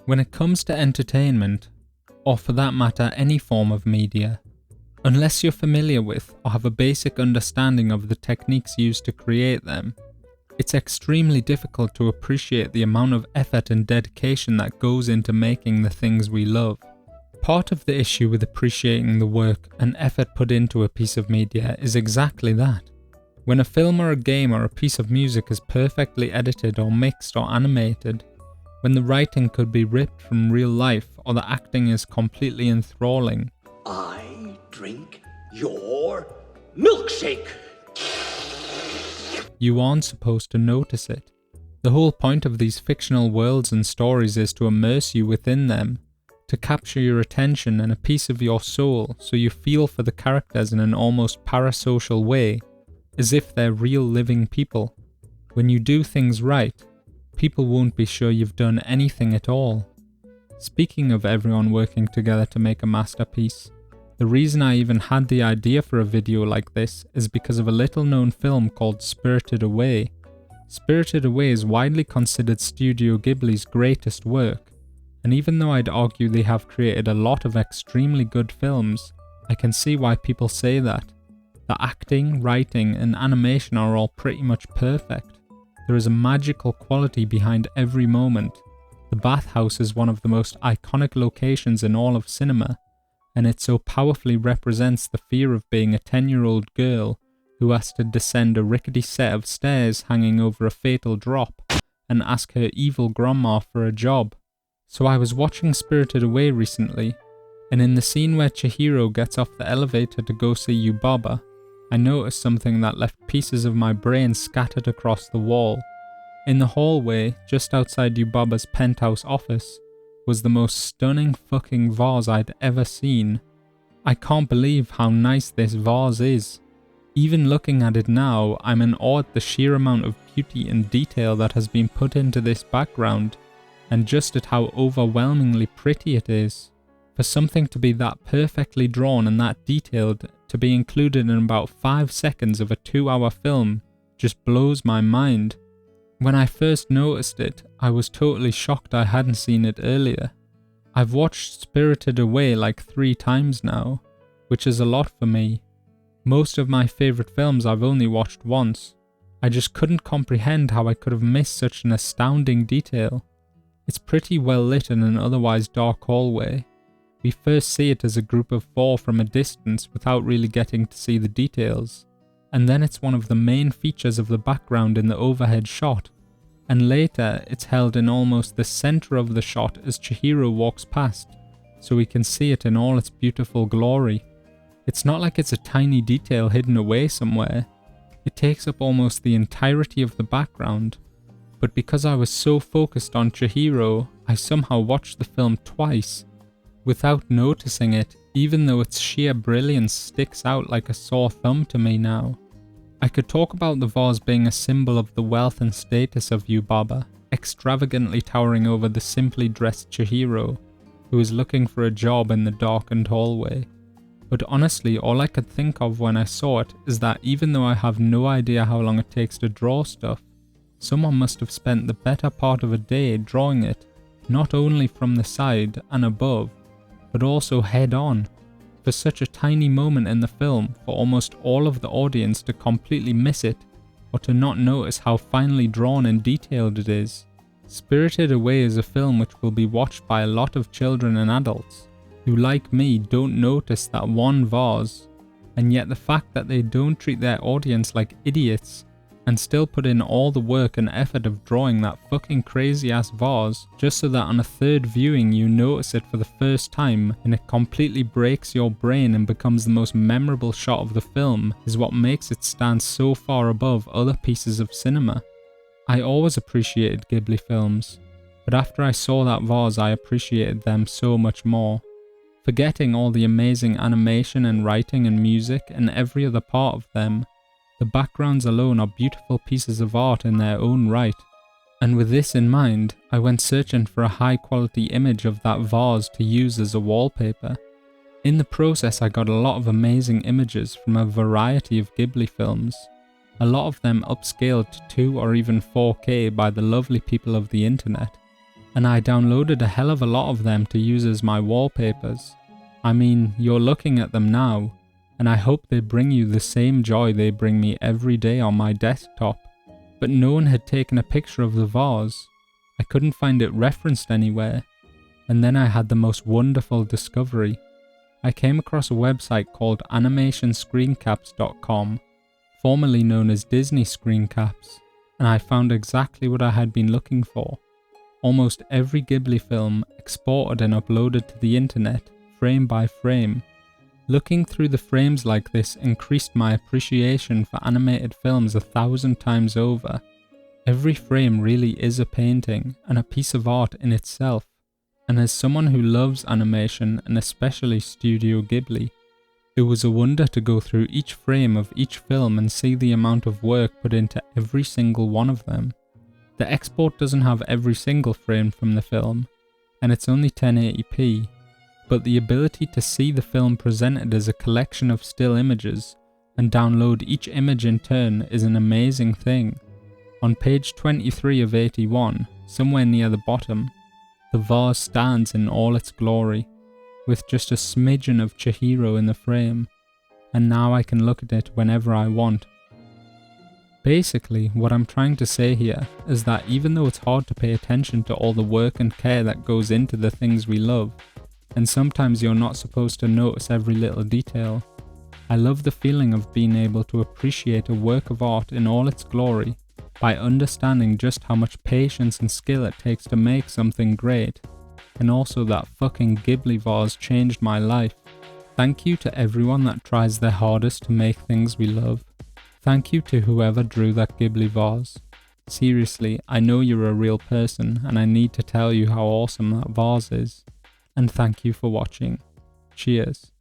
When it comes to entertainment, or for that matter any form of media, unless you're familiar with or have a basic understanding of the techniques used to create them, it's extremely difficult to appreciate the amount of effort and dedication that goes into making the things we love. Part of the issue with appreciating the work and effort put into a piece of media is exactly that. When a film or a game or a piece of music is perfectly edited or mixed or animated, when the writing could be ripped from real life or the acting is completely enthralling, I drink your milkshake. you aren't supposed to notice it. The whole point of these fictional worlds and stories is to immerse you within them, to capture your attention and a piece of your soul so you feel for the characters in an almost parasocial way, as if they're real living people. When you do things right, people won't be sure you've done anything at all. Speaking of everyone working together to make a masterpiece, the reason I even had the idea for a video like this is because of a little known film called Spirited Away. Spirited Away is widely considered Studio Ghibli's greatest work, and even though I'd argue they have created a lot of extremely good films, I can see why people say that. The acting, writing, and animation are all pretty much perfect. There is a magical quality behind every moment. The bathhouse is one of the most iconic locations in all of cinema, and it so powerfully represents the fear of being a 10-year-old girl who has to descend a rickety set of stairs hanging over a fatal drop and ask her evil grandma for a job. So I was watching Spirited Away recently, and in the scene where Chihiro gets off the elevator to go see Yubaba, I noticed something that left pieces of my brain scattered across the wall. In the hallway, just outside Yubaba's penthouse office, was the most stunning fucking vase I'd ever seen. I can't believe how nice this vase is. Even looking at it now, I'm in awe at the sheer amount of beauty and detail that has been put into this background, and just at how overwhelmingly pretty it is. For something to be that perfectly drawn and that detailed to be included in about 5 seconds of a 2-hour film just blows my mind. When I first noticed it, I was totally shocked I hadn't seen it earlier. I've watched Spirited Away like 3 times now, which is a lot for me. Most of my favourite films I've only watched once. I just couldn't comprehend how I could have missed such an astounding detail. It's pretty well lit in an otherwise dark hallway. We first see it as a group of 4 from a distance without really getting to see the details, and then it's one of the main features of the background in the overhead shot, and later it's held in almost the centre of the shot as Chihiro walks past, so we can see it in all its beautiful glory. It's not like it's a tiny detail hidden away somewhere. It takes up almost the entirety of the background, but because I was so focused on Chihiro, I somehow watched the film twice, without noticing it, even though its sheer brilliance sticks out like a sore thumb to me now. I could talk about the vase being a symbol of the wealth and status of Yubaba, extravagantly towering over the simply dressed Chihiro, who is looking for a job in the darkened hallway. But honestly, all I could think of when I saw it is that even though I have no idea how long it takes to draw stuff, someone must have spent the better part of a day drawing it, not only from the side and above, but also head on. For such a tiny moment in the film, for almost all of the audience to completely miss it, or to not notice how finely drawn and detailed it is. Spirited Away is a film which will be watched by a lot of children and adults, who like me don't notice that one vase, and yet the fact that they don't treat their audience like idiots, and still put in all the work and effort of drawing that fucking crazy ass vase just so that on a 3rd viewing you notice it for the first time and it completely breaks your brain and becomes the most memorable shot of the film is what makes it stand so far above other pieces of cinema. I always appreciated Ghibli films, but after I saw that vase I appreciated them so much more. Forgetting all the amazing animation and writing and music and every other part of them, the backgrounds alone are beautiful pieces of art in their own right, and with this in mind, I went searching for a high quality image of that vase to use as a wallpaper. In the process I got a lot of amazing images from a variety of Ghibli films, a lot of them upscaled to 2 or even 4K by the lovely people of the internet. and I downloaded a hell of a lot of them to use as my wallpapers. I mean, you're looking at them now, and I hope they bring you the same joy they bring me every day on my desktop. But no one had taken a picture of the vase. I couldn't find it referenced anywhere. And then I had the most wonderful discovery. I came across a website called animationscreencaps.com, formerly known as Disney Screencaps, and I found exactly what I had been looking for. Almost every Ghibli film exported and uploaded to the internet, frame by frame. Looking through the frames like this increased my appreciation for animated films 1,000 times over. Every frame really is a painting and a piece of art in itself. And as someone who loves animation and especially Studio Ghibli, it was a wonder to go through each frame of each film and see the amount of work put into every single one of them. The export doesn't have every single frame from the film, and it's only 1080p, but the ability to see the film presented as a collection of still images and download each image in turn is an amazing thing. On page 23 of 81, somewhere near the bottom, the vase stands in all its glory, with just a smidgen of Chihiro in the frame, and now I can look at it whenever I want. Basically, what I'm trying to say here is that even though it's hard to pay attention to all the work and care that goes into the things we love, and sometimes you're not supposed to notice every little detail, I love the feeling of being able to appreciate a work of art in all its glory by understanding just how much patience and skill it takes to make something great, and also that fucking Ghibli vase changed my life. Thank you to everyone that tries their hardest to make things we love. Thank you to whoever drew that Ghibli vase. Seriously, I know you're a real person and I need to tell you how awesome that vase is. And thank you for watching. Cheers.